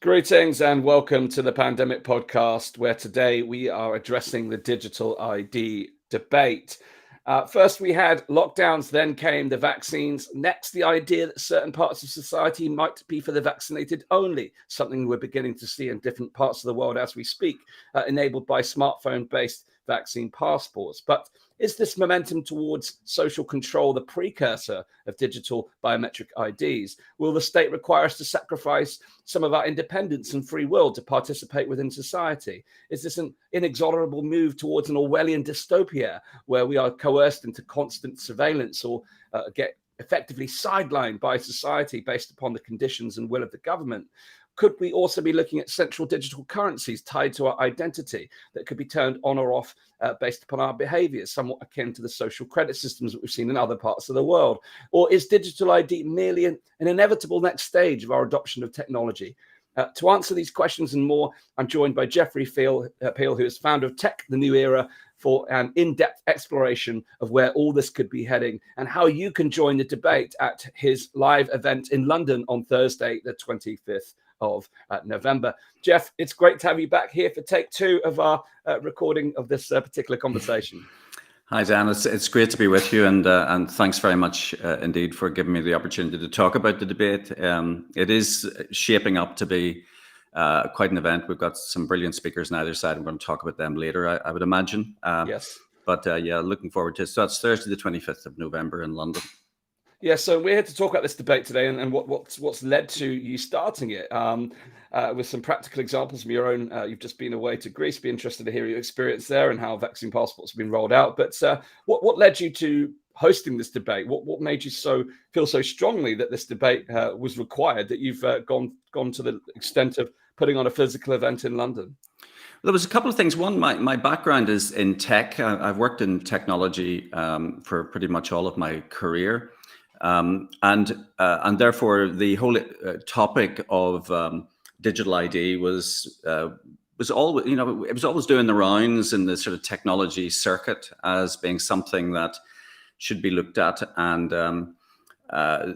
Greetings and welcome to the Pandemic Podcast, where today we are addressing the digital ID debate. First, we had lockdowns, then came the vaccines. Next, the idea that certain parts of society might be for the vaccinated only, something we're beginning to see in different parts of the world as we speak, enabled by smartphone-based vaccine passports. But is this momentum towards social control the precursor of digital biometric IDs? Will the state require us to sacrifice some of our independence and free will to participate within society? Is this an inexorable move towards an Orwellian dystopia where we are coerced into constant surveillance or get effectively sidelined by society based upon the conditions and will of the government? Could we also be looking at central digital currencies tied to our identity that could be turned on or off based upon our behaviors, somewhat akin to the social credit systems that we've seen in other parts of the world? Or is digital ID merely an inevitable next stage of our adoption of technology? To answer these questions and more, I'm joined by Jeffrey Peel, who is founder of Tech, the New Era, for an in-depth exploration of where all this could be heading and how you can join the debate at his live event in London on Thursday, the 25th of November. Jeff, it's great to have you back here for take two of our recording of this particular conversation. Hi, Dan. It's great to be with you, and thanks very much indeed for giving me the opportunity to talk about the debate. It is shaping up to be quite an event. We've got some brilliant speakers on either side. I'm going to talk about them later, I would imagine. Yes. But yeah, looking forward to it. So that's Thursday, the 25th of November in London. Yeah, so we're here to talk about this debate today and what's led to you starting it with some practical examples from your own. You've just been away to Greece. Be interested to hear your experience there and how vaccine passports have been rolled out. But what led you to hosting this debate? What made you feel so strongly that this debate was required, that you've gone to the extent of putting on a physical event in London? Well, there was a couple of things. One, my background is in tech. I've worked in technology for pretty much all of my career. And therefore, the whole topic of digital ID was always, it was always doing the rounds in the sort of technology circuit as being something that should be looked at. And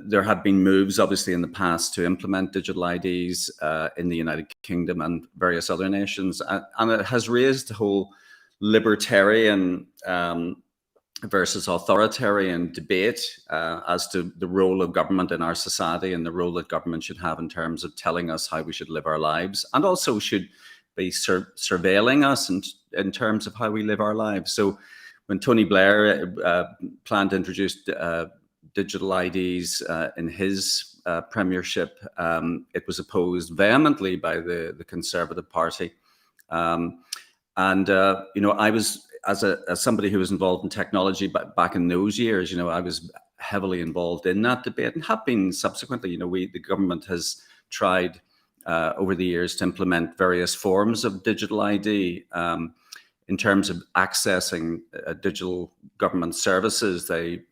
there had been moves, obviously, in the past to implement digital IDs in the United Kingdom and various other nations, and it has raised the whole libertarian versus authoritarian debate as to the role of government in our society and the role that government should have in terms of telling us how we should live our lives, and also should be surveilling us in terms of how we live our lives. So when Tony Blair planned to introduce digital IDs in his premiership, it was opposed vehemently by the Conservative Party. I was, as somebody who was involved in technology back in those years, I was heavily involved in that debate and have been subsequently. The government has tried over the years to implement various forms of digital ID. In terms of accessing digital government services, they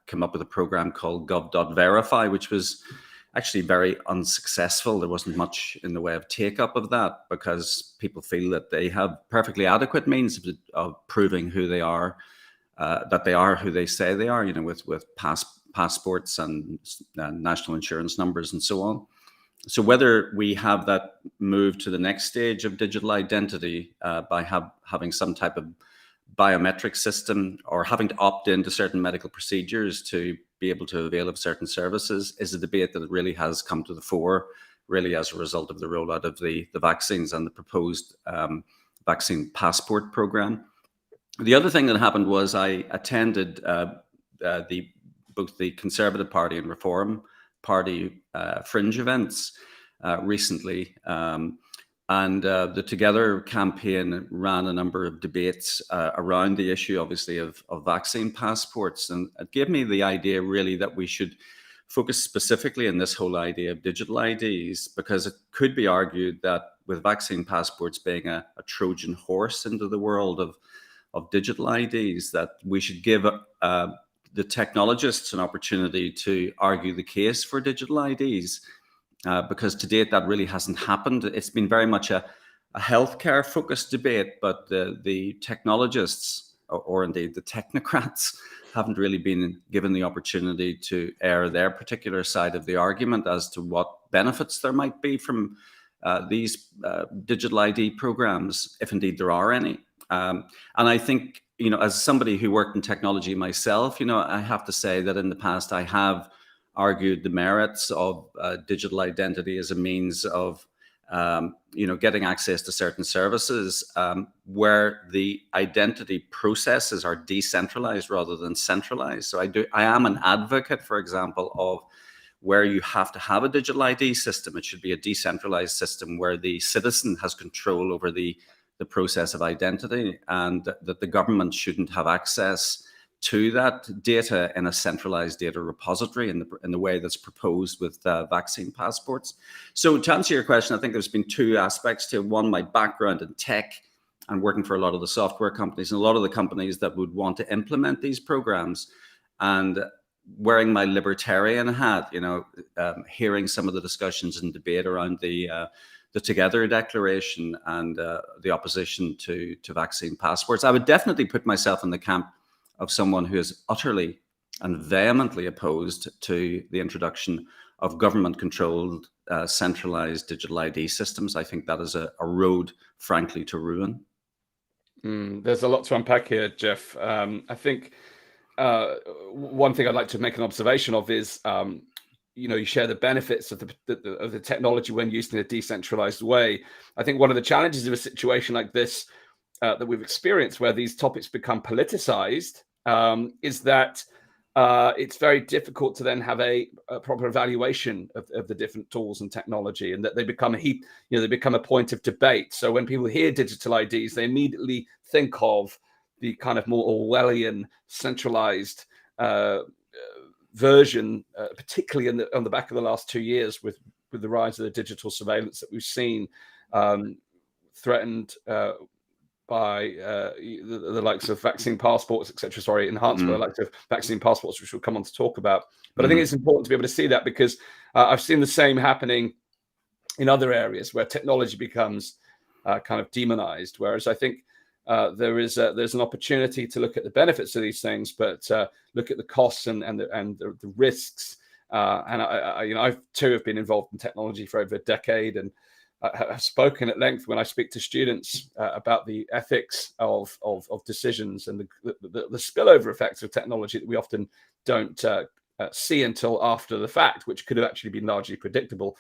came up with a program called gov.verify, which was actually very unsuccessful. There wasn't much in the way of take-up of that because people feel that they have perfectly adequate means of proving who they are, that they are who they say they are, with passports and national insurance numbers and so on. So whether we have that move to the next stage of digital identity by having some type of biometric system or having to opt into certain medical procedures to be able to avail of certain services is a debate that really has come to the fore, really as a result of the rollout of the vaccines and the proposed vaccine passport program. The other thing that happened was I attended both the Conservative Party and Reform Party fringe events recently. And the Together campaign ran a number of debates around the issue, obviously, of vaccine passports. And it gave me the idea, really, that we should focus specifically on this whole idea of digital IDs, because it could be argued that with vaccine passports being a Trojan horse into the world of digital IDs, that we should give the technologists an opportunity to argue the case for digital IDs. Because to date, that really hasn't happened. It's been very much a healthcare focused debate, but the technologists or indeed the technocrats haven't really been given the opportunity to air their particular side of the argument as to what benefits there might be from these digital ID programs, if indeed there are any. And I think, as somebody who worked in technology myself, I have to say that in the past I have argued the merits of digital identity as a means of getting access to certain services where the identity processes are decentralized rather than centralized. So I am an advocate, for example, of where you have to have a digital ID system. It should be a decentralized system where the citizen has control over the process of identity, and that the government shouldn't have access to that data in a centralized data repository in the way that's proposed with vaccine passports. So to answer your question, I think there's been two aspects to it. One, my background in tech and working for a lot of the software companies and a lot of the companies that would want to implement these programs, and wearing my libertarian hat, hearing some of the discussions and debate around the Together Declaration and the opposition to vaccine passports. I would definitely put myself in the camp of someone who is utterly and vehemently opposed to the introduction of government-controlled, centralized digital ID systems. I think that is a road, frankly, to ruin. There's a lot to unpack here, Jeff. I think one thing I'd like to make an observation of is, you share the benefits of the technology when used in a decentralized way. I think one of the challenges of a situation like this that we've experienced, where these topics become politicized, is that it's very difficult to then have a proper evaluation of the different tools and technology, and that they become they become a point of debate. So when people hear digital IDs, they immediately think of the kind of more Orwellian centralized version, particularly on the back of the last 2 years with the rise of the digital surveillance that we've seen, threatened by the likes of vaccine passports, etc. Enhanced by the likes of vaccine passports, which we'll come on to talk about. But I think it's important to be able to see that, because I've seen the same happening in other areas where technology becomes kind of demonized. Whereas I think there's an opportunity to look at the benefits of these things, but look at the costs and the risks. And I too have been involved in technology for over a decade, and have spoken at length when I speak to students about the ethics of decisions and the spillover effects of technology that we often don't see until after the fact, which could have actually been largely predictable,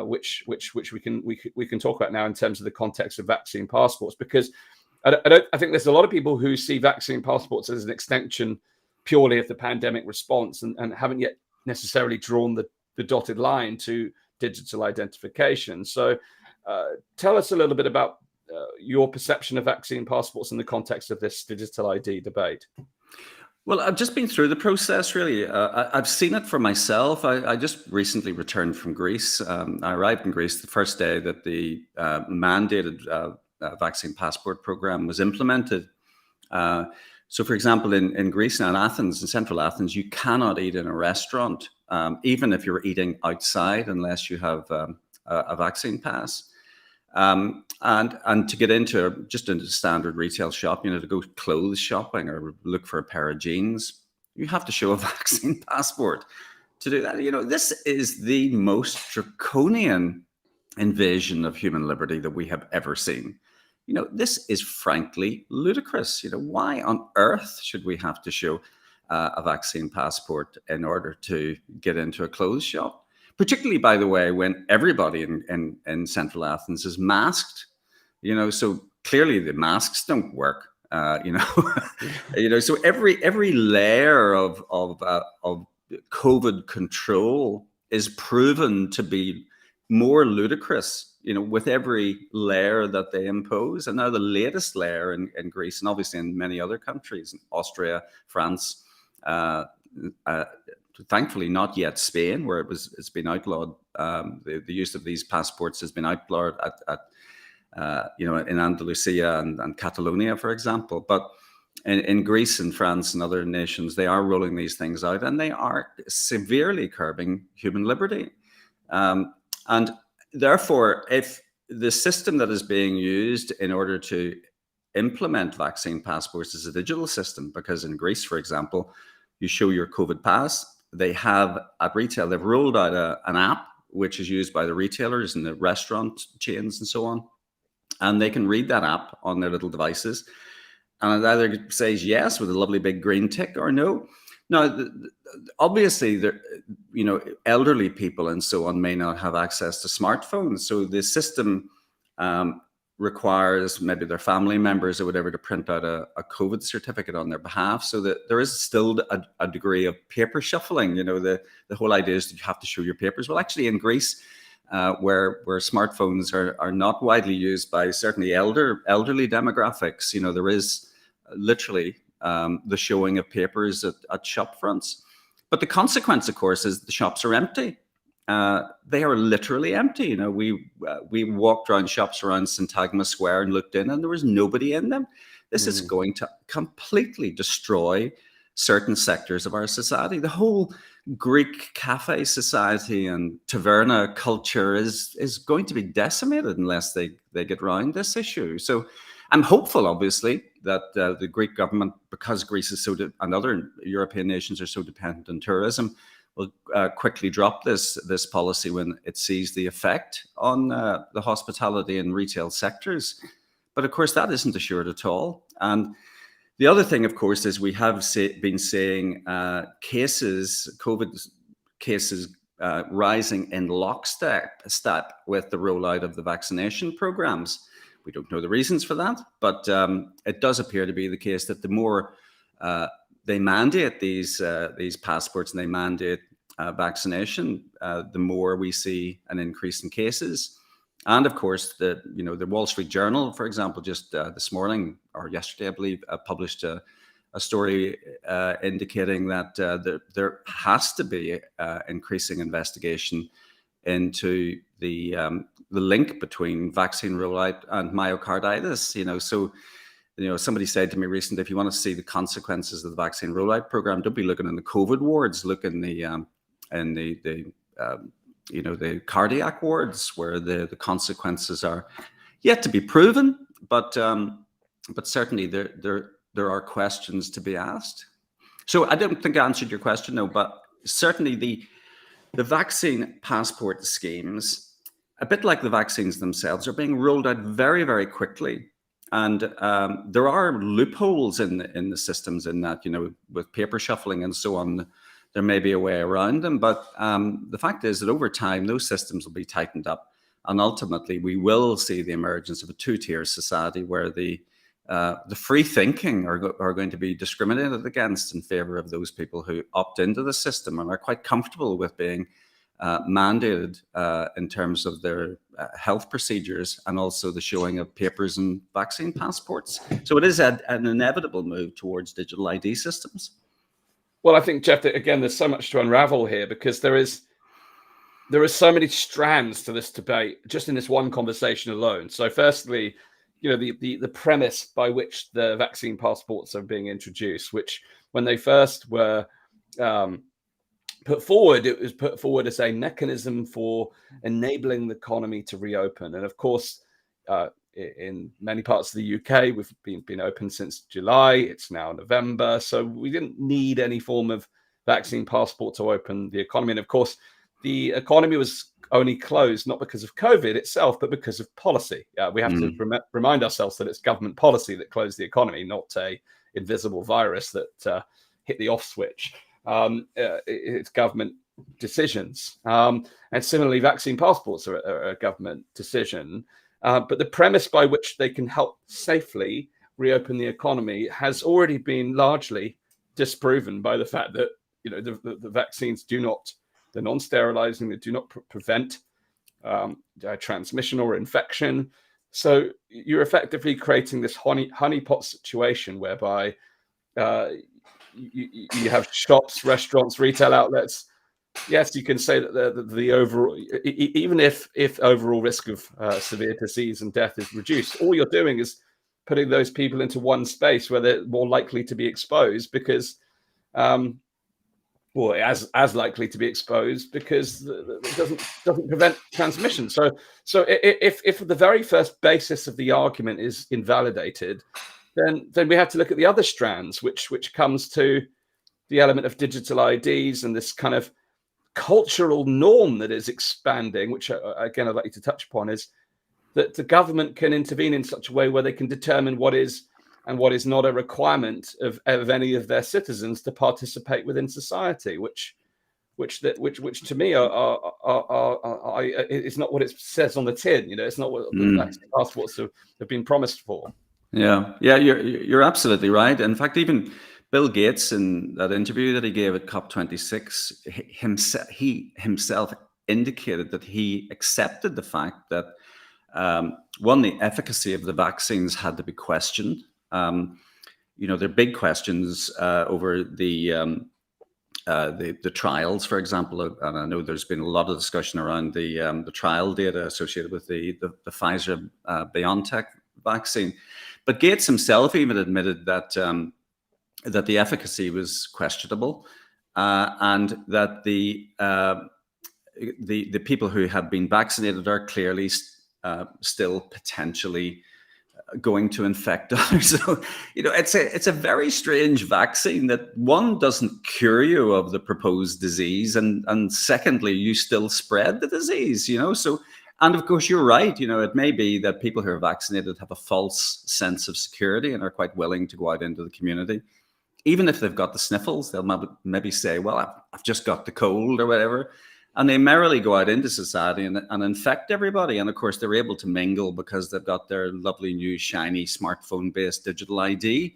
which we can talk about now in terms of the context of vaccine passports. Because I think there's a lot of people who see vaccine passports as an extension purely of the pandemic response, and haven't yet necessarily drawn the dotted line to digital identification. So tell us a little bit about your perception of vaccine passports in the context of this digital ID debate. Well, I've just been through the process, really. I've seen it for myself. I just recently returned from Greece. I arrived in Greece the first day that the mandated vaccine passport program was implemented. So, for example, in Greece now, in Athens, in central Athens, you cannot eat in a restaurant, even if you're eating outside, unless you have a vaccine pass. And to get into just into standard retail shop, to go clothes shopping or look for a pair of jeans, you have to show a vaccine passport to do that. This is the most draconian invasion of human liberty that we have ever seen. This is frankly ludicrous. Why on earth should we have to show a vaccine passport in order to get into a clothes shop? Particularly, by the way, when everybody in central Athens is masked. So clearly the masks don't work. So every layer of COVID control is proven to be more ludicrous, with every layer that they impose. And now the latest layer in Greece, and obviously in many other countries, in Austria, France, thankfully not yet Spain, where it's been outlawed. The use of these passports has been outlawed in Andalusia and Catalonia, for example. But in Greece and France and other nations, they are rolling these things out, and they are severely curbing human liberty. And therefore, if the system that is being used in order to implement vaccine passports is a digital system, because in Greece, for example, you show your COVID pass, they have at retail, they've rolled out an app which is used by the retailers and the restaurant chains and so on. And they can read that app on their little devices. And it either says yes with a lovely big green tick or no. Now, obviously, elderly people and so on may not have access to smartphones. So the system requires maybe their family members or whatever to print out a COVID certificate on their behalf, so that there is still a degree of paper shuffling. The whole idea is that you have to show your papers. Well, actually in Greece, where smartphones are not widely used by certainly elderly demographics, there is literally the showing of papers at shop fronts. But the consequence, of course, is the shops are empty. They are literally empty. We walked around shops around Syntagma Square and looked in, and there was nobody in them. This is going to completely destroy certain sectors of our society. The whole Greek cafe society and taverna culture is going to be decimated unless they get around this issue. So I'm hopeful, obviously, that the Greek government, because Greece is and other European nations are so dependent on tourism, will quickly drop this policy when it sees the effect on the hospitality and retail sectors. But of course, that isn't assured at all. And the other thing, of course, is we have been seeing COVID cases rising in lockstep with the rollout of the vaccination programs. We don't know the reasons for that, but it does appear to be the case that the more they mandate these passports and they mandate vaccination, the more we see an increase in cases. And of course, the Wall Street Journal, for example, just this morning or yesterday, I believe, published a story indicating that there has to be increasing investigation into the link between vaccine rollout and myocarditis. So somebody said to me recently, if you want to see the consequences of the vaccine rollout program, don't be looking in the COVID wards, look in the cardiac wards, where the consequences are yet to be proven, but certainly there are questions to be asked. So I don't think I answered your question, though, but certainly the vaccine passport schemes, a bit like the vaccines themselves, are being rolled out very, very quickly. And there are loopholes in the systems in that, with paper shuffling and so on, there may be a way around them. But the fact is that over time, those systems will be tightened up. And ultimately, we will see the emergence of a two-tier society where the free thinking are going to be discriminated against in favor of those people who opt into the system and are quite comfortable with being mandated in terms of their health procedures and also the showing of papers and vaccine passports. So it is an inevitable move towards digital ID systems. Well, I think, Jeff, that again, there's so much to unravel here, because there is so many strands to this debate just in this one conversation alone. So firstly, the premise by which the vaccine passports are being introduced, which when they first were put forward, it was put forward as a mechanism for enabling the economy to reopen. And of course, in many parts of the UK, we've been open since July. It's now November. So we didn't need any form of vaccine passport to open the economy. And of course, the economy was only closed not because of COVID itself, but because of policy. We have to remind ourselves that it's government policy that closed the economy, not a invisible virus that hit the off switch. It's government decisions. And similarly, vaccine passports are a government decision. But the premise by which they can help safely reopen the economy has already been largely disproven by the fact that the vaccines do not, they're non-sterilizing, they do not prevent transmission or infection. So you're effectively creating this honeypot situation whereby you have shops, restaurants, retail outlets. Yes, you can say that the overall, even if overall risk of severe disease and death is reduced, all you're doing is putting those people into one space where they're more likely to be exposed because, as likely to be exposed because it doesn't prevent transmission. So if the very first basis of the argument is invalidated, then we have to look at the other strands, which comes to the element of digital IDs and this kind of cultural norm that is expanding, which again I'd like you to touch upon, is that the government can intervene in such a way where they can determine what is and what is not a requirement of any of their citizens to participate within society, which to me is not what it says on the tin. It's not what the vaccine passports have been promised for. Yeah, you're absolutely right. In fact, even Bill Gates, in that interview that he gave at COP26, he himself indicated that he accepted the fact that one, the efficacy of the vaccines had to be questioned. There are big questions over the trials, for example, and I know there's been a lot of discussion around the trial data associated with the Pfizer BioNTech vaccine. But Gates himself even admitted that the efficacy was questionable, and that the people who have been vaccinated are clearly still potentially going to infect others. So, it's a very strange vaccine that, one, doesn't cure you of the proposed disease, and secondly, you still spread the disease. So. And of course, you're right. It may be that people who are vaccinated have a false sense of security and are quite willing to go out into the community. Even if they've got the sniffles, they'll maybe say, well, I've just got the cold or whatever. And they merrily go out into society and infect everybody. And of course, they're able to mingle because they've got their lovely new shiny smartphone-based digital ID.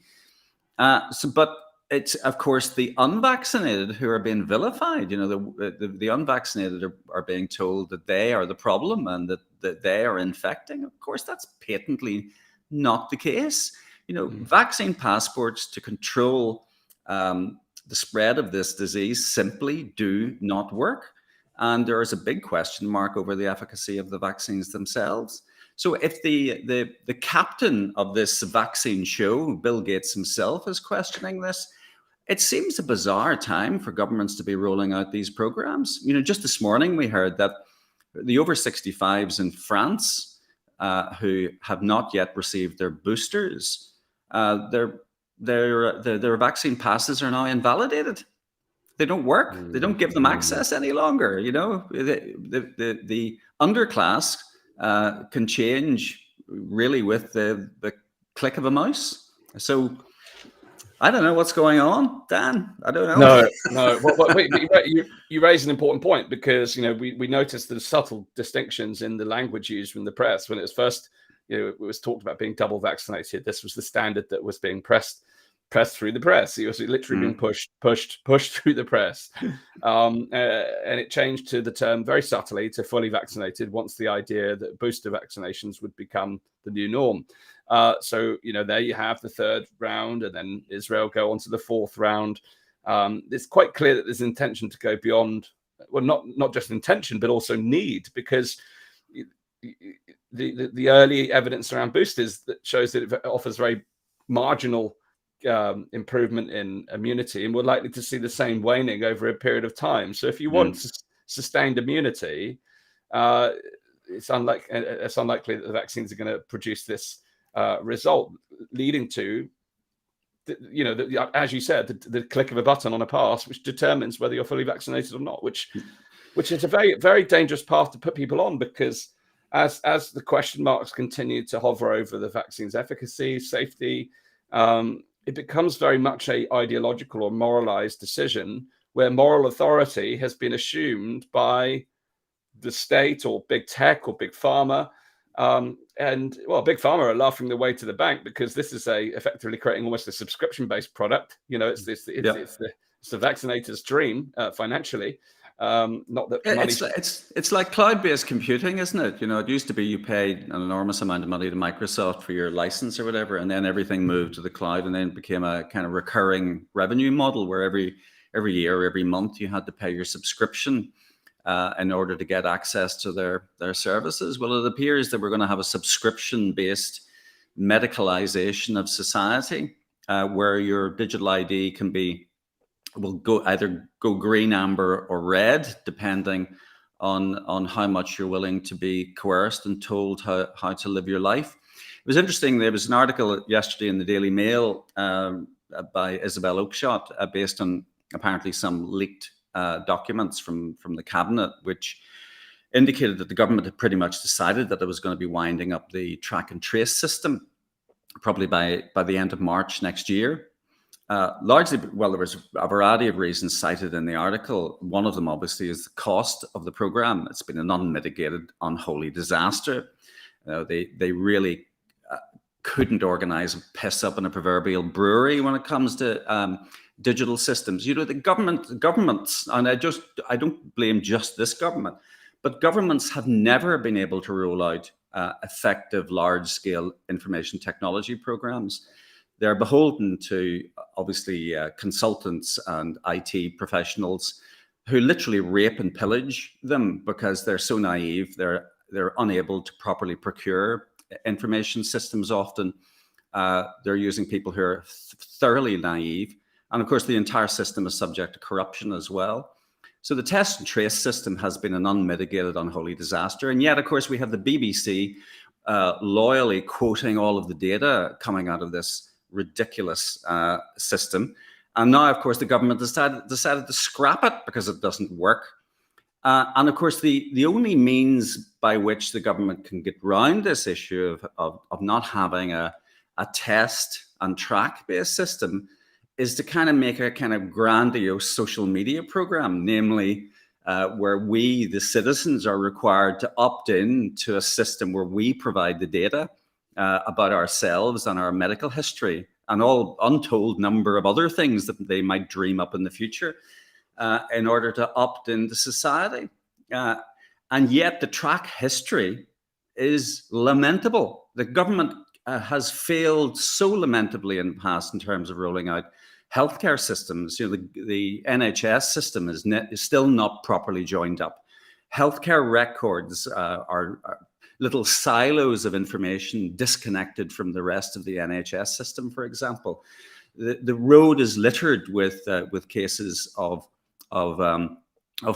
But it's, of course, the unvaccinated who are being vilified. The unvaccinated are being told that they are the problem and that they are infecting. Of course, that's patently not the case. Vaccine passports to control the spread of this disease simply do not work. And there is a big question mark over the efficacy of the vaccines themselves. So if the captain of this vaccine show, Bill Gates himself, is questioning this, it seems a bizarre time for governments to be rolling out these programs. Just this morning we heard that the over 65s in France who have not yet received their boosters, their vaccine passes are now invalidated. They don't work. They don't give them access any longer. The underclass can change really with the click of a mouse. So I don't know what's going on, Dan. I don't know. No. Wait, you raise an important point, because we noticed the subtle distinctions in the language used in the press when it was first. It was talked about being double vaccinated. This was the standard that was being pressed through the press. It was literally being pushed through the press, and it changed to the term very subtly to fully vaccinated once the idea that booster vaccinations would become the new norm. So there you have the third round, and then Israel go on to the fourth round. It's quite clear that there's intention to go beyond, well, not just intention, but also need, because the early evidence around boosters that shows that it offers very marginal improvement in immunity, and we're likely to see the same waning over a period of time. So if you want sustained immunity, it's unlikely that the vaccines are going to produce this result, leading to as you said, the click of a button on a pass, which determines whether you're fully vaccinated or not, which is a very, very dangerous path to put people on, because as the question marks continue to hover over the vaccine's efficacy, safety, it becomes very much a ideological or moralized decision where moral authority has been assumed by the state or big tech or big pharma. Big pharma are laughing their way to the bank, because this is effectively creating almost a subscription-based product. It's the vaccinator's dream financially. Not that money. It's like cloud-based computing, isn't it? It used to be you paid an enormous amount of money to Microsoft for your license or whatever, and then everything moved to the cloud, and then it became a kind of recurring revenue model where every year, every month, you had to pay your subscription in order to get access to their services. Well, it appears that we're going to have a subscription-based medicalization of society, where your digital ID will either go green, amber, or red, depending on how much you're willing to be coerced and told how to live your life. It was interesting. There was an article yesterday in the Daily Mail by Isabel Oakeshott, based on apparently some leaked documents from the cabinet, which indicated that the government had pretty much decided that it was going to be winding up the track and trace system, probably by the end of March next year. Largely, well, there was a variety of reasons cited in the article. One of them, obviously, is the cost of the program. It's been an unmitigated, unholy disaster. They really couldn't organize and piss up in a proverbial brewery when it comes to digital systems. You know, the governments, and I don't blame just this government, but governments have never been able to roll out effective, large-scale information technology programs. They're beholden to, obviously, consultants and IT professionals who literally rape and pillage them because they're so naive. They're unable to properly procure information systems often. They're using people who are thoroughly naive. And of course, the entire system is subject to corruption as well. So the test and trace system has been an unmitigated, unholy disaster. And yet, of course, we have the BBC loyally quoting all of the data coming out of this ridiculous system. And now, of course, the government decided to scrap it because it doesn't work. And of course, the only means by which the government can get round this issue of not having a test and track based system is to kind of make a kind of grandiose social media program, namely where we, the citizens, are required to opt in to a system where we provide the data about ourselves and our medical history and all untold number of other things that they might dream up in the future in order to opt into society. And yet the track history is lamentable. The government has failed so lamentably in the past in terms of rolling out healthcare systems. You know, the NHS system is still not properly joined up. Healthcare records are little silos of information disconnected from the rest of the NHS system, for example. The road is littered with cases of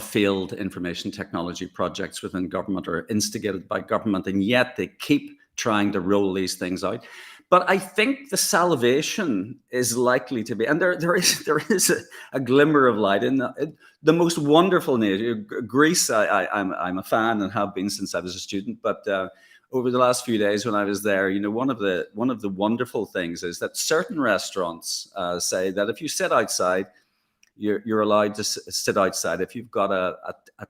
failed information technology projects within government or instigated by government, and yet they keep trying to roll these things out. But I think the salvation is likely to be, and there is a glimmer of light in the most wonderful nation. Greece, I'm a fan and have been since I was a student. But over the last few days when I was there, you know, one of the wonderful things is that certain restaurants say that if you sit outside, you're allowed to sit outside if you've got a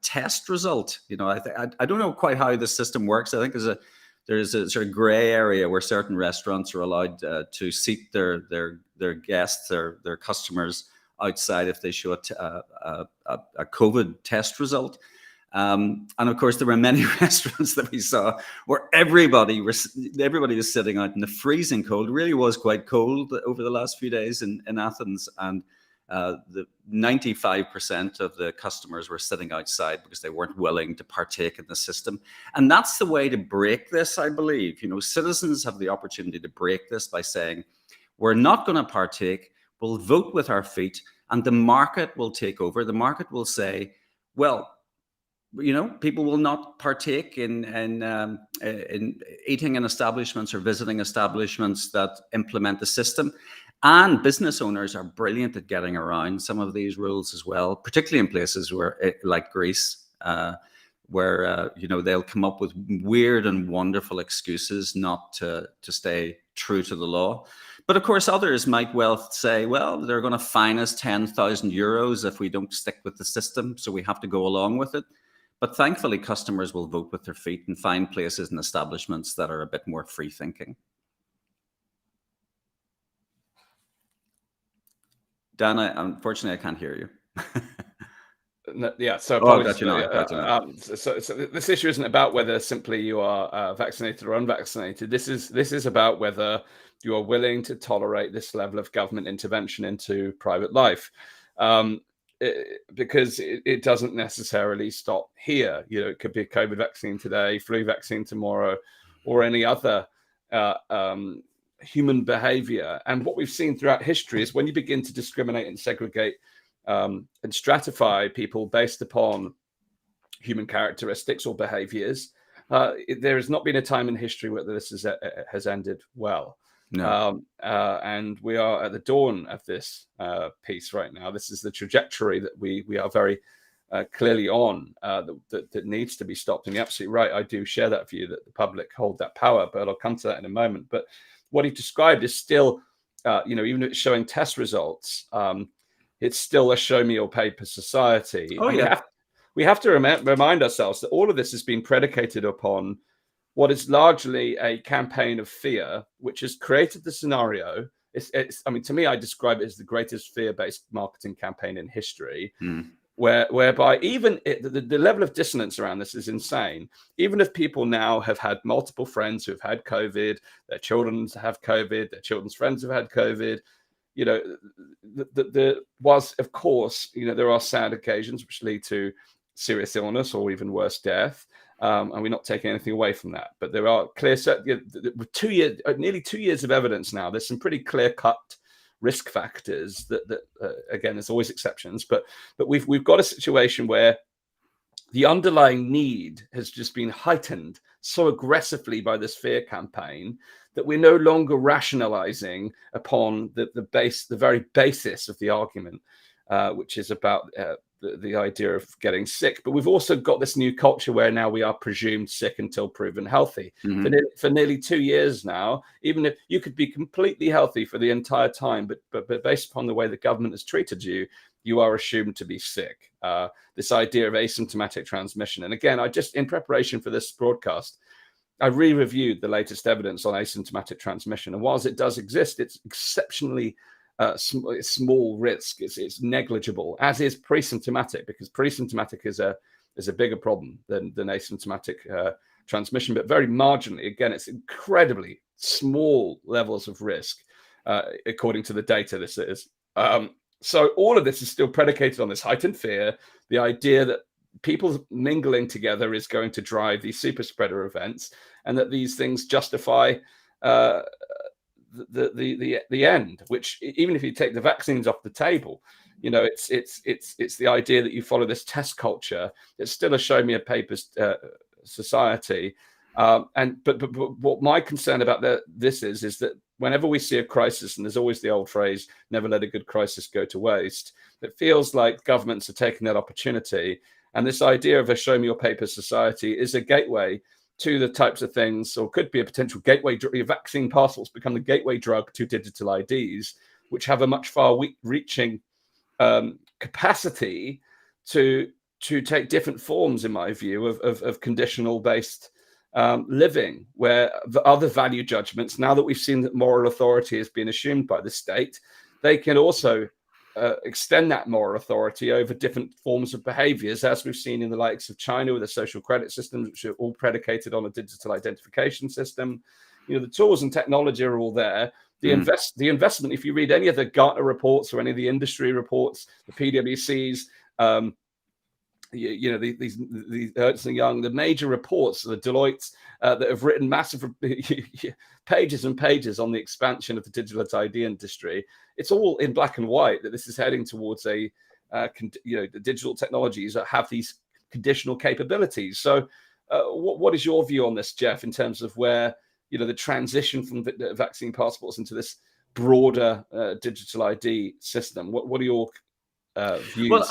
test result. You know, I don't know quite how the system works. I think there's a sort of gray area where certain restaurants are allowed to seat their guests, their customers outside if they show a COVID test result. And of course, there were many restaurants that we saw where everybody was sitting out in the freezing cold. It really was quite cold over the last few days in Athens, and the 95% of the customers were sitting outside because they weren't willing to partake in the system. And that's the way to break this, I believe. You know, citizens have the opportunity to break this by saying, we're not going to partake, we'll vote with our feet, and the market will take over. The market will say, well, you know, people will not partake in eating in establishments or visiting establishments that implement the system. And business owners are brilliant at getting around some of these rules as well, particularly in places where, like Greece, where you know, they'll come up with weird and wonderful excuses not to stay true to the law. But of course, others might well say, well, they're going to fine us 10,000 euros if we don't stick with the system, so we have to go along with it. But thankfully, customers will vote with their feet and find places and establishments that are a bit more free thinking. Dan, unfortunately, I can't hear you. No, yeah, so apologies. So this issue isn't about whether simply you are vaccinated or unvaccinated. This is about whether you are willing to tolerate this level of government intervention into private life, because it doesn't necessarily stop here. You know, it could be a COVID vaccine today, flu vaccine tomorrow, or any other human behavior. And what we've seen throughout history is when you begin to discriminate and segregate and stratify people based upon human characteristics or behaviors, there has not been a time in history where this has ended well. No. And we are at the dawn of this piece right now. This is the trajectory that we are very clearly on, that needs to be stopped. And you're absolutely right. I do share that view that the public hold that power, but I'll come to that in a moment. But what he described is still, even if it's showing test results, it's still a show me your paper society. Oh, And yeah. we have to remind ourselves that all of this has been predicated upon what is largely a campaign of fear, which has created the scenario. I mean, to me, I describe it as the greatest fear-based marketing campaign in history, whereby even the level of dissonance around this is insane. Even if people now have had multiple friends who have had COVID, their children have COVID, their children's friends have had COVID, was, of course, there are sad occasions which lead to serious illness or even worse, death. And we're not taking anything away from that, but there are clear, nearly 2 years of evidence now. There's some pretty clear-cut risk factors that again, there's always exceptions, but we've got a situation where the underlying need has just been heightened so aggressively by this fear campaign that we're no longer rationalizing upon the very basis of the argument, which is about the idea of getting sick. But we've also got this new culture where now we are presumed sick until proven healthy. For nearly 2 years now, even if you could be completely healthy for the entire time, but based upon the way the government has treated you, you are assumed to be sick. This idea of asymptomatic transmission. And again, in preparation for this broadcast, I re-reviewed the latest evidence on asymptomatic transmission. And whilst it does exist, it's exceptionally small risk. It's negligible, as is pre-symptomatic, because pre-symptomatic is a bigger problem than asymptomatic transmission, but very marginally. Again, it's incredibly small levels of risk, according to the data. This is so all of this is still predicated on this heightened fear, the idea that people mingling together is going to drive these super spreader events, and that these things justify the end. Which, even if you take the vaccines off the table, it's the idea that you follow this test culture. It's still a show me a papers society. But what my concern about this is that whenever we see a crisis, and there's always the old phrase, never let a good crisis go to waste, it feels like governments are taking that opportunity. And this idea of a show me your papers society is a gateway to the types of things, or could be a potential gateway. Vaccine passports become the gateway drug to digital IDs, which have a much far reaching capacity to take different forms, in my view, of conditional based living, where the other value judgments, now that we've seen that moral authority has been assumed by the state, they can also extend that moral authority over different forms of behaviors, as we've seen in the likes of China with the social credit systems, which are all predicated on a digital identification system. The tools and technology are all there. The investment, if you read any of the Gartner reports or any of the industry reports, the PwC's, these Ernst & Young, the major reports, the Deloitte, that have written massive pages and pages on the expansion of the digital ID industry. It's all in black and white that this is heading towards the digital technologies that have these conditional capabilities. So what is your view on this, Jeff, in terms of where the transition from vaccine passports into this broader digital ID system? What are your views? Well,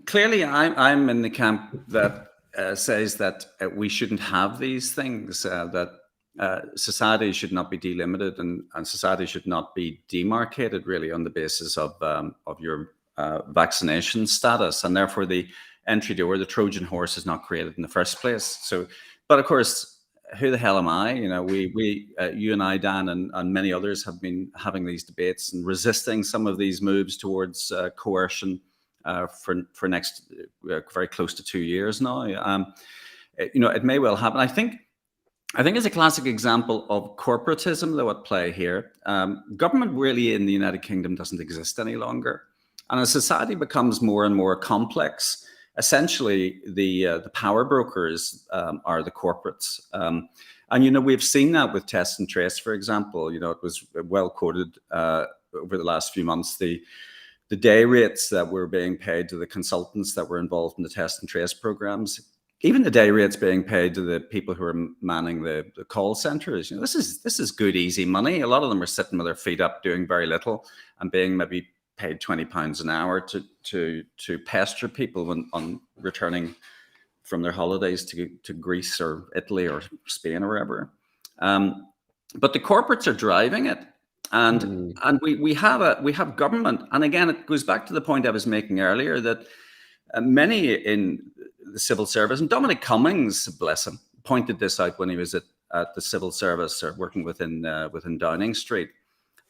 clearly, I'm in the camp that says that we shouldn't have these things. That society should not be delimited, and society should not be demarcated really on the basis of your vaccination status, and therefore the entry door, the Trojan horse, is not created in the first place. So, but of course, who the hell am I? You and I, Dan, and many others have been having these debates and resisting some of these moves towards coercion for next very close to 2 years now. It may well happen. I think it's a classic example of corporatism, though, at play here. Government really in the United Kingdom doesn't exist any longer, and as society becomes more and more complex, essentially, the power brokers are the corporates. And, we've seen that with test and trace, for example. It was well quoted over the last few months, the day rates that were being paid to the consultants that were involved in the test and trace programs. even the day rates being paid to the people who are manning the call centers, this is good, easy money. A lot of them are sitting with their feet up, doing very little, and being maybe paid £20 an hour to pester people when on returning from their holidays to Greece or Italy or Spain or wherever. But the corporates are driving it, and we have government. And again, it goes back to the point I was making earlier that many in the civil service, and Dominic Cummings, bless him, pointed this out when he was at the civil service or working within Downing Street,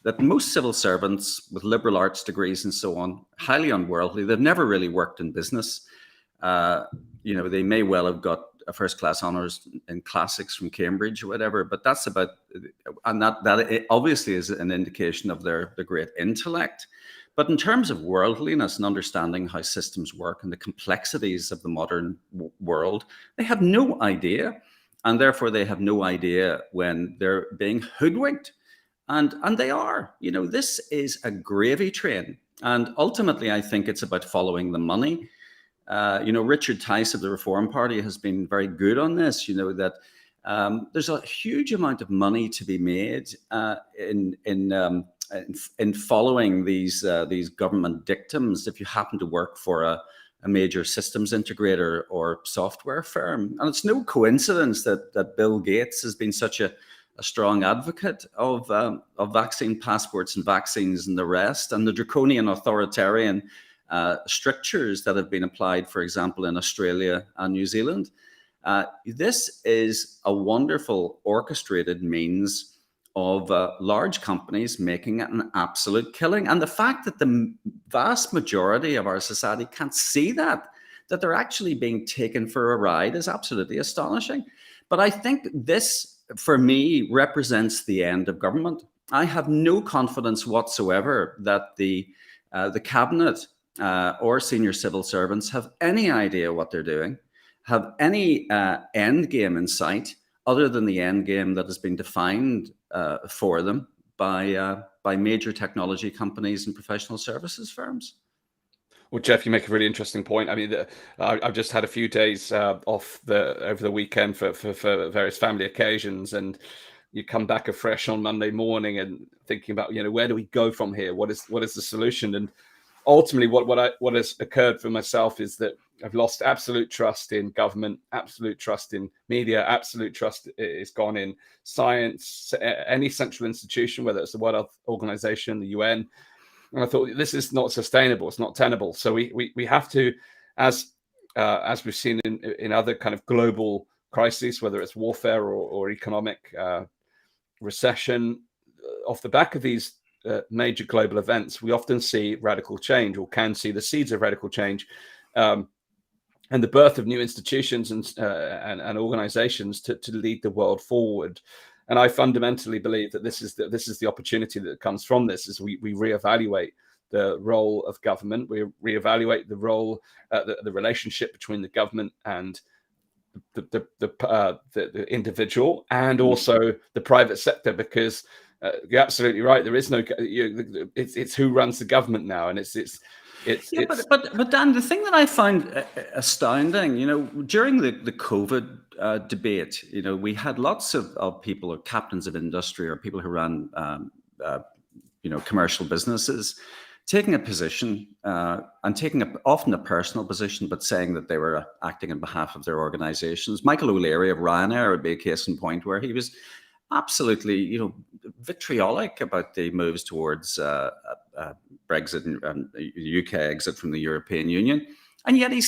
that most civil servants with liberal arts degrees and so on, highly unworldly, they've never really worked in business. They may well have got a first-class honours in classics from Cambridge or whatever, but that's about, and that obviously is an indication of their great intellect. But in terms of worldliness and understanding how systems work and the complexities of the modern world, they have no idea. And therefore, they have no idea when they're being hoodwinked. And they are. This is a gravy train. And ultimately, I think it's about following the money. Richard Tice of the Reform Party has been very good on this, that there's a huge amount of money to be made in following these government dictums if you happen to work for a major systems integrator or software firm. And it's no coincidence that Bill Gates has been such a strong advocate of vaccine passports and vaccines and the rest, and the draconian authoritarian strictures that have been applied, for example, in Australia and New Zealand. This is a wonderful orchestrated means of large companies making an absolute killing. And the fact that the vast majority of our society can't see that they're actually being taken for a ride is absolutely astonishing. But I think this, for me, represents the end of government. I have no confidence whatsoever that the cabinet or senior civil servants have any idea what they're doing, have any end game in sight, other than the end game that has been defined for them by major technology companies and professional services firms. Well, Jeff, you make a really interesting point. I mean, I've just had a few days off over the weekend for various family occasions, and you come back afresh on Monday morning and thinking about, where do we go from here? What is the solution? And ultimately, what has occurred for myself is that I've lost absolute trust in government, absolute trust in media, absolute trust is gone in science, any central institution, whether it's the World Health Organization, the UN. And I thought, this is not sustainable. It's not tenable. So we have to, as we've seen in other kind of global crises, whether it's warfare or economic recession, off the back of these major global events, we often see radical change, or can see the seeds of radical change, and the birth of new institutions and organizations to lead the world forward. And I fundamentally believe that this is the opportunity that comes from this, is we reevaluate the role of government, we reevaluate the role, the relationship between the government and the individual, and also the private sector, because you're absolutely right. There is no. It's who runs the government now, and it's. But Dan, the thing that I find astounding, during the COVID debate, we had lots of people, or captains of industry, or people who ran, commercial businesses, taking a position and taking often a personal position, but saying that they were acting on behalf of their organizations. Michael O'Leary of Ryanair would be a case in point, where he was absolutely, vitriolic about the moves towards Brexit and UK exit from the European Union. And yet he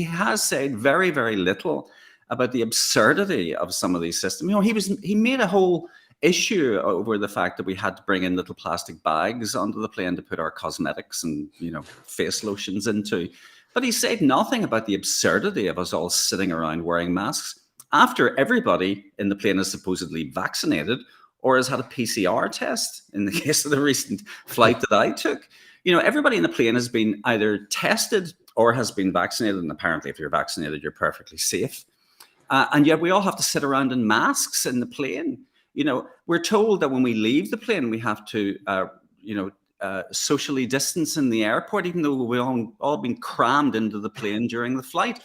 has said very, very little about the absurdity of some of these systems. He made a whole issue over the fact that we had to bring in little plastic bags onto the plane to put our cosmetics and, face lotions into. But he said nothing about the absurdity of us all sitting around wearing masks after everybody in the plane is supposedly vaccinated or has had a PCR test. In the case of the recent flight that I took, everybody in the plane has been either tested or has been vaccinated. And apparently, if you're vaccinated, you're perfectly safe. And yet we all have to sit around in masks in the plane. We're told that when we leave the plane, we have to, socially distance in the airport, even though we've all been crammed into the plane during the flight.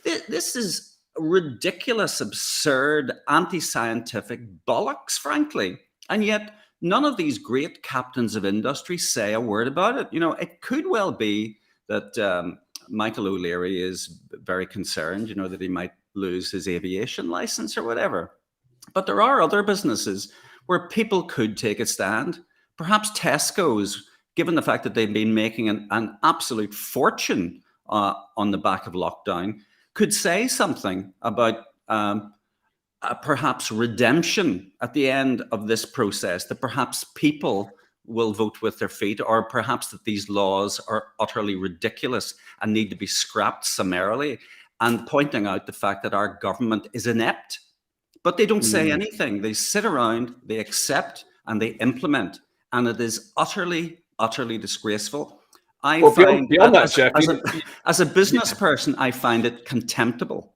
This is ridiculous, absurd, anti-scientific bollocks, frankly. And yet none of these great captains of industry say a word about it. It could well be that Michael O'Leary is very concerned, that he might lose his aviation license or whatever. But there are other businesses where people could take a stand. Perhaps Tesco's, given the fact that they've been making an absolute fortune on the back of lockdown, could say something about perhaps redemption at the end of this process, that perhaps people will vote with their feet, or perhaps that these laws are utterly ridiculous and need to be scrapped summarily, and pointing out the fact that our government is inept. But they don't say anything. They sit around, they accept, and they implement. And it is utterly, utterly disgraceful. Beyond that, Jeff, as a business person, I find it contemptible.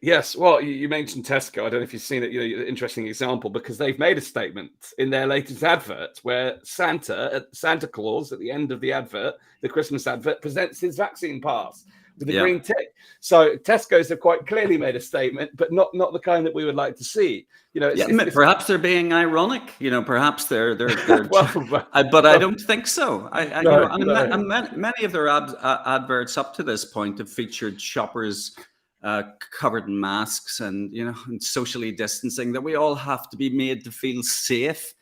Yes, well, you mentioned Tesco. I don't know if you've seen it. Interesting example, because they've made a statement in their latest advert where Santa Claus at the end of the advert, the Christmas advert, presents his vaccine pass with a green tick. So Tesco's have quite clearly made a statement, but not the kind that we would like to see. Perhaps they're being ironic. Perhaps they're but I don't think so. Many of their adverts up to this point have featured shoppers covered in masks and and socially distancing, that we all have to be made to feel safe.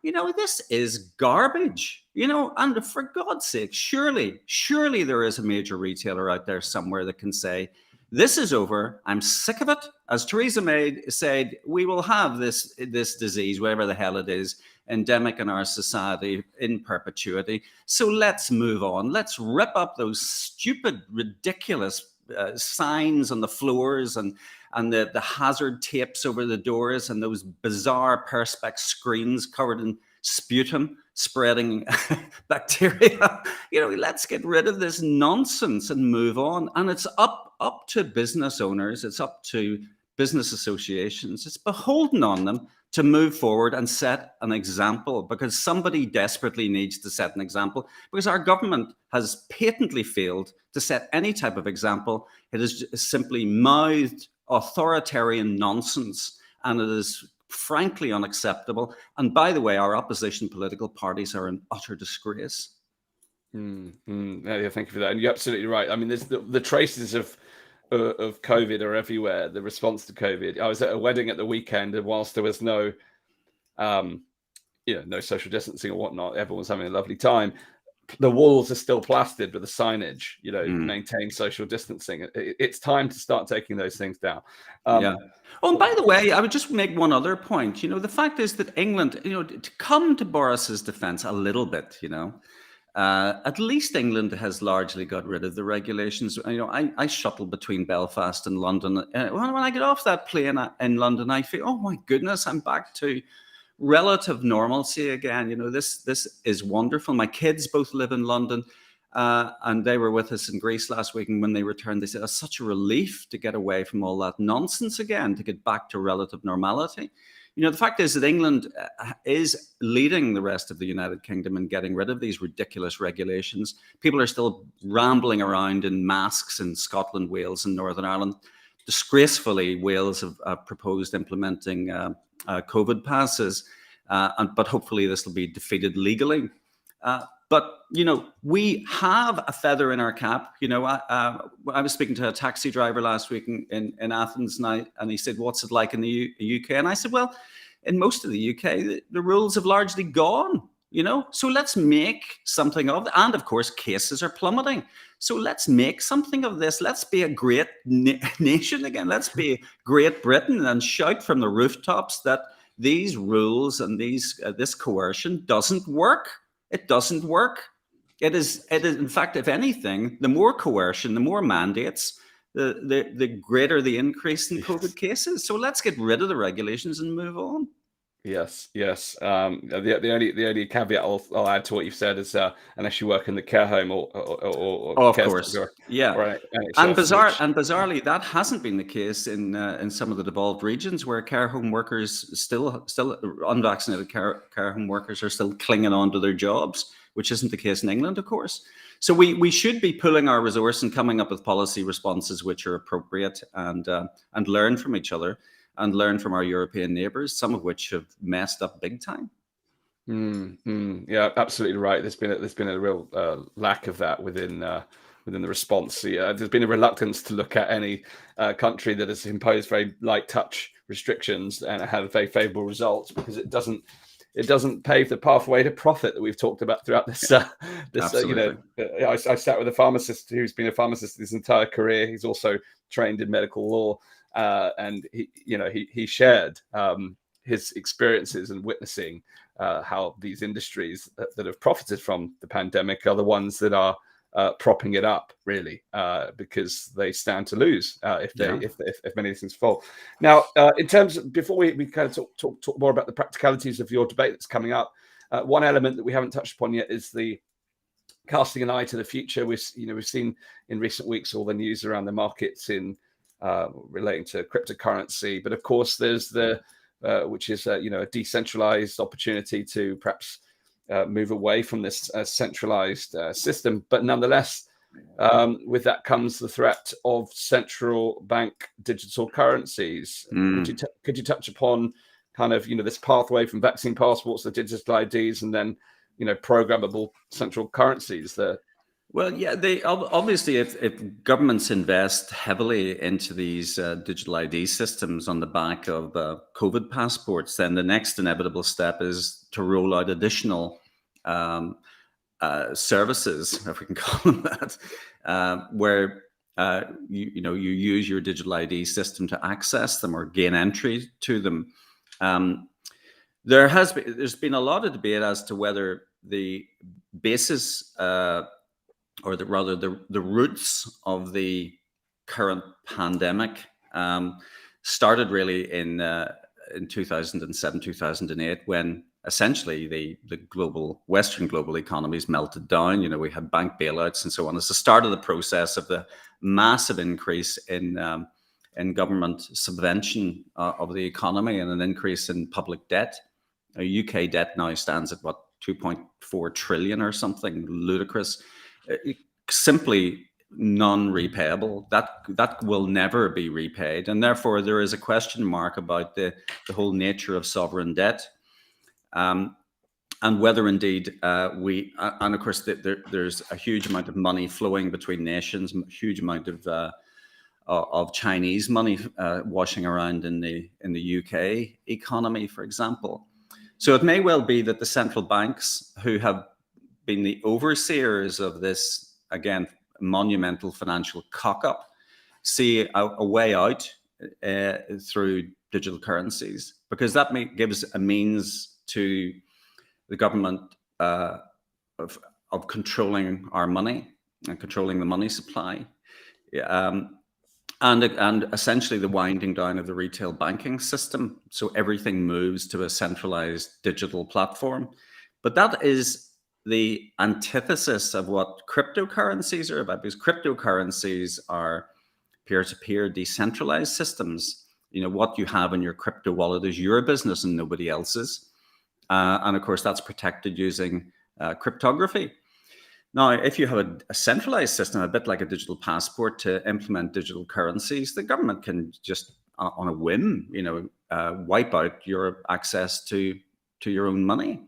This is garbage. And for God's sake, surely there is a major retailer out there somewhere that can say, this is over, I'm sick of it. As Theresa May said, we will have this disease, whatever the hell it is, endemic in our society in perpetuity. So let's move on. Let's rip up those stupid, ridiculous signs on the floors and the hazard tapes over the doors and those bizarre perspex screens covered in sputum spreading bacteria. Let's get rid of this nonsense and move on. And it's up to business owners, it's up to business associations, it's beholden on them to move forward and set an example, because somebody desperately needs to set an example, because our government has patently failed to set any type of example. It is simply mouthed authoritarian nonsense, and it is frankly unacceptable. And by the way, our opposition political parties are an utter disgrace. Yeah, thank you for that. And you're absolutely right. I mean, there's the traces of COVID are everywhere. The response to COVID. I was at a wedding at the weekend, and whilst there was no social distancing or whatnot, everyone was having a lovely time. The walls are still plastered with the signage, maintain social distancing. It's time to start taking those things down. Oh, and by the way, I would just make one other point. The fact is that England, to come to Boris's defense a little bit, at least England has largely got rid of the regulations. I shuttle between Belfast and London. When I get off that plane in London, I feel, oh my goodness, I'm back to relative normalcy again. This is wonderful. My kids both live in London, and they were with us in Greece last week. And when they returned, they said it's such a relief to get away from all that nonsense again, to get back to relative normality. The fact is that England is leading the rest of the United Kingdom in getting rid of these ridiculous regulations. People are still rambling around in masks in Scotland, Wales, and Northern Ireland. Disgracefully, Wales have proposed implementing COVID passes, but hopefully this will be defeated legally. But we have a feather in our cap. I was speaking to a taxi driver last week in Athens, and he said, "What's it like in the UK?" And I said, "Well, in most of the UK, the rules have largely gone. So let's make something of it. And of course, cases are plummeting. So let's make something of this. Let's be a great nation again. Let's be Great Britain and shout from the rooftops that these rules and this coercion doesn't work. It doesn't work. It is, in fact, if anything, the more coercion, the more mandates, the greater the increase in COVID cases. So let's get rid of the regulations and move on." Yes, yes. The only caveat I'll add to what you've said is unless you work in the care home or Oh, of care course, sector yeah. or And NHS, which bizarrely, that hasn't been the case in some of the devolved regions where care home workers still unvaccinated care home workers are still clinging on to their jobs, which isn't the case in England, of course. So we should be pooling our resource and coming up with policy responses which are appropriate and learn from each other and learn from our European neighbours, some of which have messed up big time. Yeah, absolutely right. There's been a real lack of that within the response. There's been a reluctance to look at any country that has imposed very light touch restrictions and had very favourable results, because it doesn't pave the pathway to profit that we've talked about throughout this. Absolutely. I sat with a pharmacist who's been a pharmacist his entire career. He's also trained in medical law, and he shared his experiences and witnessing how these industries that have profited from the pandemic are the ones that are propping it up, really, because they stand to lose if many of these things fall. Now, in terms of, before we kind of talk more about the practicalities of your debate that's coming up, one element that we haven't touched upon yet is the casting an eye to the future. We've seen in recent weeks all the news around the markets in relating to cryptocurrency, but of course there's the which is a decentralized opportunity to perhaps move away from this centralized system. But nonetheless, with that comes the threat of central bank digital currencies. Could you touch upon kind of this pathway from vaccine passports to digital IDs and then programmable central currencies there? Well, yeah, they obviously, if governments invest heavily into these digital ID systems on the back of COVID passports, then the next inevitable step is to roll out additional services, if we can call them that, where you use your digital ID system to access them or gain entry to them. There's been a lot of debate as to whether the basis or the roots of the current pandemic started really in 2007, 2008, when essentially the Western global economies melted down. We had bank bailouts and so on. It's the start of the process of the massive increase in government subvention of the economy and an increase in public debt. UK debt now stands at what, 2.4 trillion or something ludicrous. Simply non-repayable. That will never be repaid, and therefore there is a question mark about the whole nature of sovereign debt, and whether indeed and of course there's a huge amount of money flowing between nations, a huge amount of Chinese money washing around in the UK economy, for example. So it may well be that the central banks, who have been the overseers of this, again, monumental financial cock-up, see a way out through digital currencies, because that gives a means to the government of controlling our money and controlling the money supply, and essentially the winding down of the retail banking system. So everything moves to a centralized digital platform. But that is the antithesis of what cryptocurrencies are about, because cryptocurrencies are peer-to-peer decentralized systems. What you have in your crypto wallet is your business and nobody else's. And of course, that's protected using cryptography. Now, if you have a centralized system, a bit like a digital passport, to implement digital currencies, the government can just, on a whim, wipe out your access to your own money.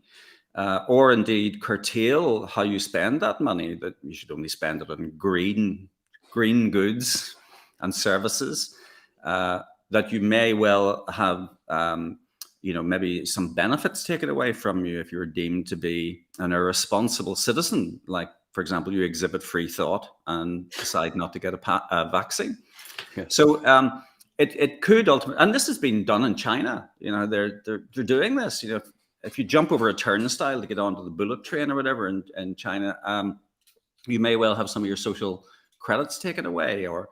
Or indeed curtail how you spend that money, that you should only spend it on green goods and services, that you may well have, maybe some benefits taken away from you if you're deemed to be an irresponsible citizen. Like, for example, you exhibit free thought and decide not to get a vaccine. Yes. So it could ultimately, and this has been done in China. They're doing this. If you jump over a turnstile to get onto the bullet train or whatever in China, you may well have some of your social credits taken away, or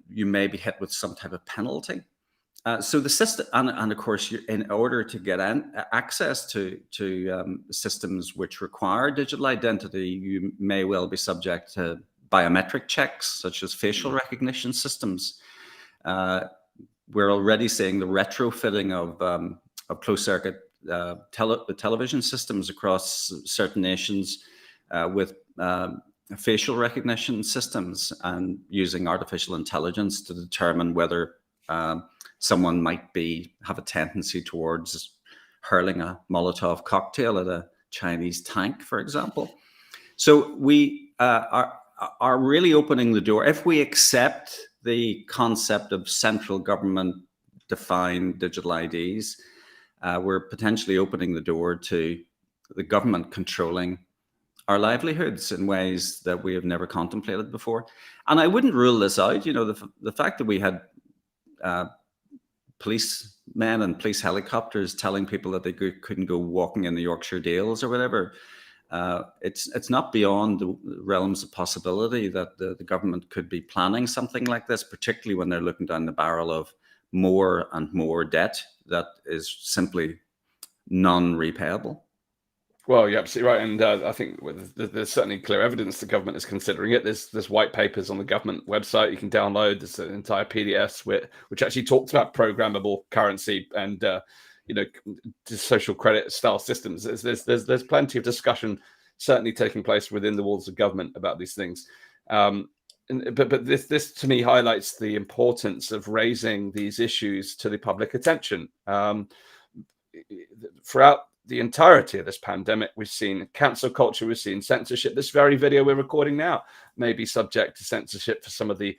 you may be hit with some type of penalty. So the system, and of course, in order to get access to systems which require digital identity, you may well be subject to biometric checks, such as facial recognition systems. We're already seeing the retrofitting of closed-circuit television systems across certain nations with facial recognition systems, and using artificial intelligence to determine whether someone might have a tendency towards hurling a Molotov cocktail at a Chinese tank, for example. So we are really opening the door. If we accept the concept of central government defined digital IDs, we're potentially opening the door to the government controlling our livelihoods in ways that we have never contemplated before. And I wouldn't rule this out. You know, the fact that we had policemen and police helicopters telling people that they couldn't go walking in the Yorkshire Dales or whatever, it's not beyond the realms of possibility that the government could be planning something like this, particularly when they're looking down the barrel of more and more debt that is simply non-repayable. Well, you're absolutely right, and I think there's certainly clear evidence the government is considering it. There's white papers on the government website you can download. There's an entire PDFs which actually talks about programmable currency and social credit style systems. There's plenty of discussion certainly taking place within the walls of government about these things. But this to me highlights the importance of raising these issues to the public attention. Throughout the entirety of this pandemic, we've seen cancel culture, we've seen censorship. This very video we're recording now may be subject to censorship for some of the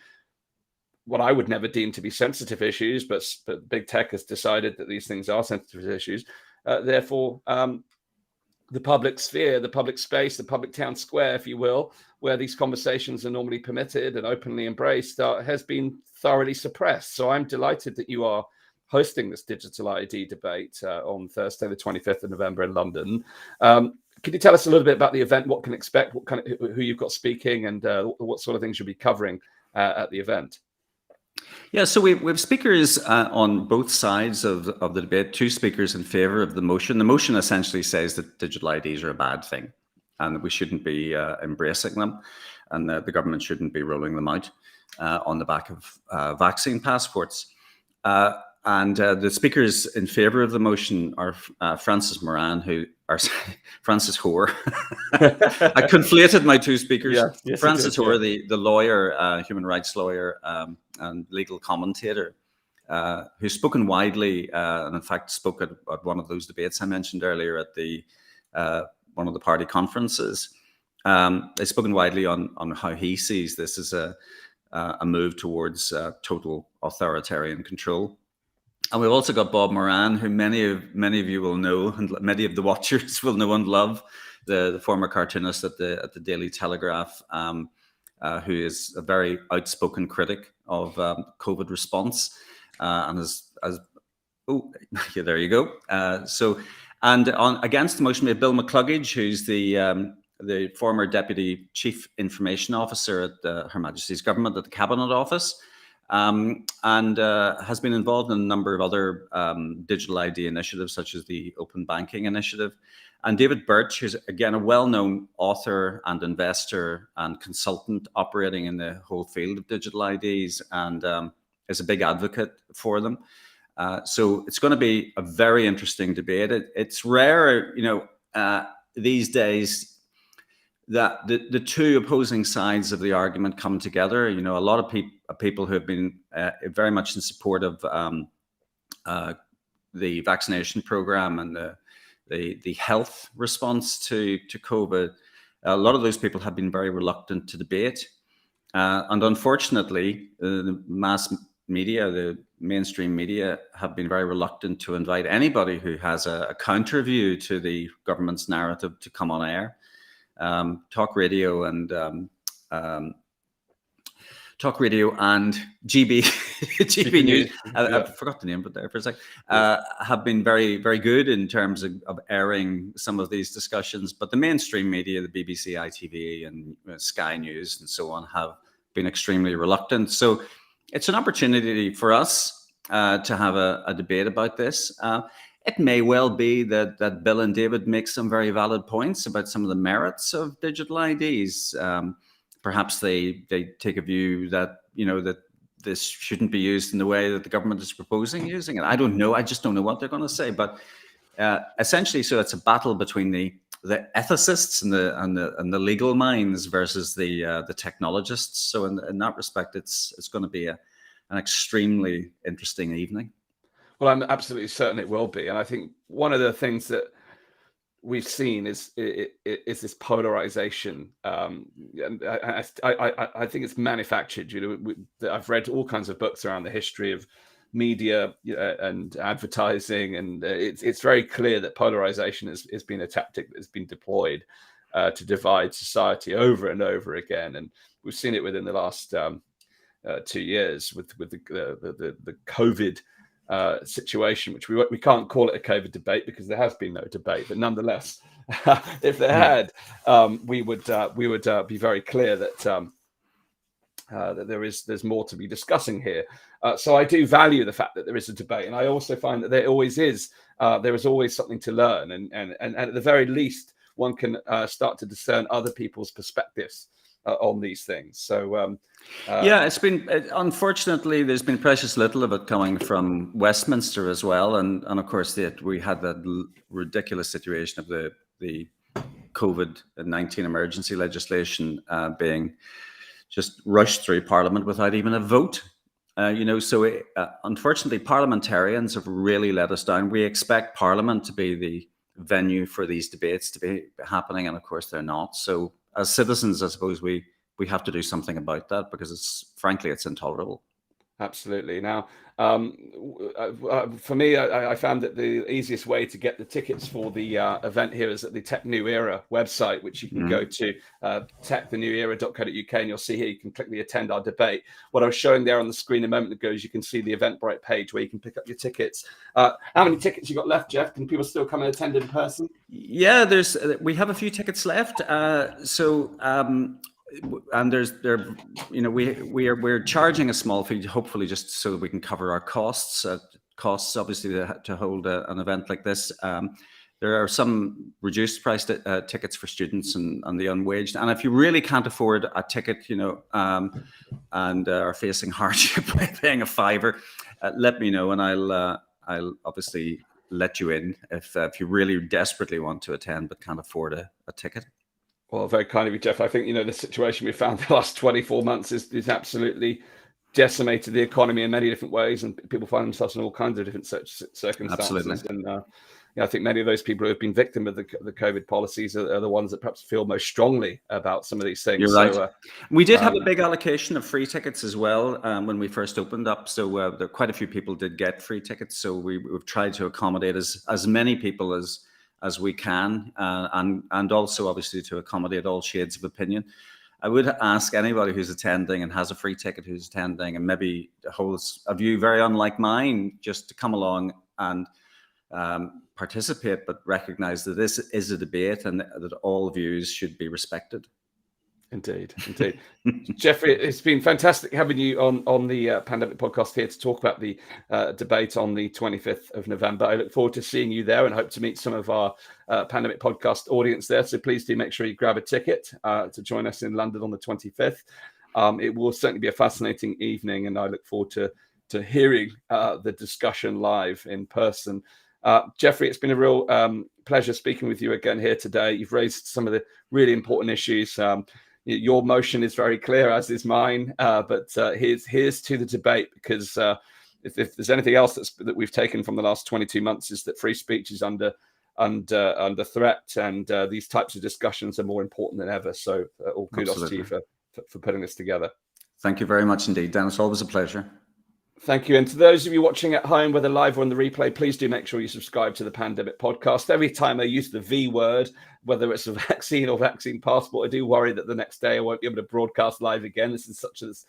what I would never deem to be sensitive issues, but big tech has decided that these things are sensitive issues. Therefore, the public sphere, the public space, the public town square, if you will, where these conversations are normally permitted and openly embraced, has been thoroughly suppressed. So I'm delighted that you are hosting this digital ID debate on Thursday, the 25th of November in London. Can you tell us a little bit about the event, what can expect, who you've got speaking, and what sort of things you'll be covering at the event? Yeah, so we have speakers on both sides of the debate, two speakers in favor of the motion. The motion essentially says that digital IDs are a bad thing and that we shouldn't be embracing them, and that the government shouldn't be rolling them out on the back of vaccine passports. And the speakers in favor of the motion are Francis Hoare. I conflated my two speakers. Yeah, yes, Francis Hoare, the lawyer, human rights lawyer, and legal commentator, who's spoken widely, and in fact spoke at one of those debates I mentioned earlier at the one of the party conferences. They've spoken widely on how he sees this as a move towards total authoritarian control. And we've also got Bob Moran, who many of you will know, and many of the watchers will know and love, the former cartoonist at the Daily Telegraph, who is a very outspoken critic of COVID response, and there you go. Against the motion, we have Bill McCluggage, who's the former Deputy Chief Information Officer at Her Majesty's Government at the Cabinet Office. And has been involved in a number of other digital ID initiatives, such as the Open Banking Initiative. And David Birch, who's again a well-known author and investor and consultant operating in the whole field of digital IDs, and is a big advocate for them. So it's going to be a very interesting debate. It's rare, these days, that the two opposing sides of the argument come together. A lot of people who have been very much in support of the vaccination program and the health response to COVID, a lot of those people have been very reluctant to debate. And unfortunately, the mass media, the mainstream media, have been very reluctant to invite anybody who has a counter view to the government's narrative to come on air. Talk radio and GB News. I forgot the name, but there for a sec. Have been very, very good in terms of airing some of these discussions. But the mainstream media, the BBC, ITV, and Sky News, and so on, have been extremely reluctant. So it's an opportunity for us to have a debate about this. It may well be that Bill and David make some very valid points about some of the merits of digital IDs. Perhaps they take a view that that this shouldn't be used in the way that the government is proposing using it. I don't know. I just don't know what they're going to say. But essentially, so it's a battle between the ethicists and the legal minds versus the technologists. So in that respect, it's going to be an extremely interesting evening. Well, I'm absolutely certain it will be, and I think one of the things that we've seen is this polarization, and I think it's manufactured. I've read all kinds of books around the history of media and advertising, and it's very clear that polarization has been a tactic that has been deployed to divide society over and over again, and we've seen it within the last 2 years with the COVID situation, which we can't call it a COVID debate because there has been no debate, but nonetheless, if there had, we would be very clear that there's more to be discussing here. So I do value the fact that there is a debate, and I also find that there is always something to learn, and at the very least, one can start to discern other people's perspectives on these things. So yeah, it's been unfortunately there's been precious little of it coming from Westminster as well, and of course we had that ridiculous situation of the COVID-19 emergency legislation being just rushed through Parliament without even a vote. So unfortunately, parliamentarians have really let us down. We expect Parliament to be the venue for these debates to be happening, and of course they're not. So as citizens, I suppose we have to do something about that, because frankly it's intolerable. Absolutely. Now, for me, I found that the easiest way to get the tickets for the event here is at the Tech New Era website, which you can go to techthenewera.co.uk, and you'll see here you can click the attend our debate. What I was showing there on the screen a moment ago is you can see the Eventbrite page where you can pick up your tickets. How many tickets you got left, Jeff? Can people still come and attend in person? Yeah, we have a few tickets left. And we're charging a small fee, hopefully just so that we can cover our costs. Costs obviously to hold an event like this. There are some reduced price tickets for students and the unwaged. And if you really can't afford a ticket, and are facing hardship by paying a $5, let me know, and I'll obviously let you in if you really desperately want to attend but can't afford a ticket. Well, very kind of you, Jeff. I think, the situation we found the last 24 months is absolutely decimated the economy in many different ways, and people find themselves in all kinds of different circumstances. Absolutely. And I think many of those people who have been victim of the COVID policies are the ones that perhaps feel most strongly about some of these things. You're right. We did have a big allocation of free tickets as well when we first opened up. So there quite a few people did get free tickets. So we've tried to accommodate as many people as we can, and also obviously to accommodate all shades of opinion. I would ask anybody who's attending and has a free ticket who's attending and maybe holds a view very unlike mine, just to come along and participate, but recognize that this is a debate and that all views should be respected. Indeed. Jeffrey, it's been fantastic having you on the Pandemic Podcast here to talk about the debate on the 25th of November. I look forward to seeing you there and hope to meet some of our Pandemic Podcast audience there. So please do make sure you grab a ticket to join us in London on the 25th. It will certainly be a fascinating evening, and I look forward to hearing the discussion live in person. Jeffrey, it's been a real pleasure speaking with you again here today. You've raised some of the really important issues. Your motion is very clear, as is mine. But here's to the debate, because if there's anything else that we've taken from the last 22 months, is that free speech is under threat, and these types of discussions are more important than ever. So all kudos Absolutely. To you for putting this together. Thank you very much indeed, Dan. It's always a pleasure. Thank you. And to those of you watching at home, whether live or on the replay, please do make sure you subscribe to the Pandemic Podcast. Every time I use the V word, whether it's a vaccine or vaccine passport. I do worry that the next day I won't be able to broadcast live again. This is such as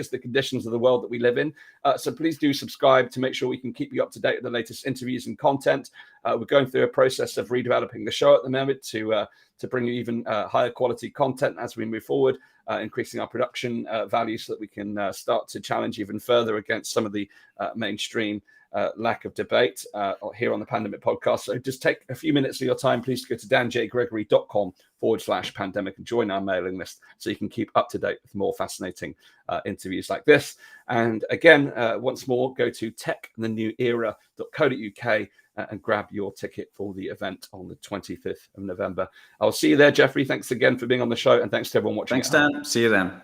the conditions of the world that we live in. So please do subscribe to make sure we can keep you up to date with the latest interviews and content. We're going through a process of redeveloping the show at the moment to bring you even higher quality content as we move forward, increasing our production value so that we can start to challenge even further against some of the mainstream lack of debate here on the Pandemic Podcast. So just take a few minutes of your time, please, to go to danjgregory.com/pandemic and join our mailing list so you can keep up to date with more fascinating interviews like this. And again, once more, go to techthenewera.co.uk and grab your ticket for the event on the 25th of November. I'll see you there, Jeffrey. Thanks again for being on the show, and thanks to everyone watching. Thanks, Dan. See you then.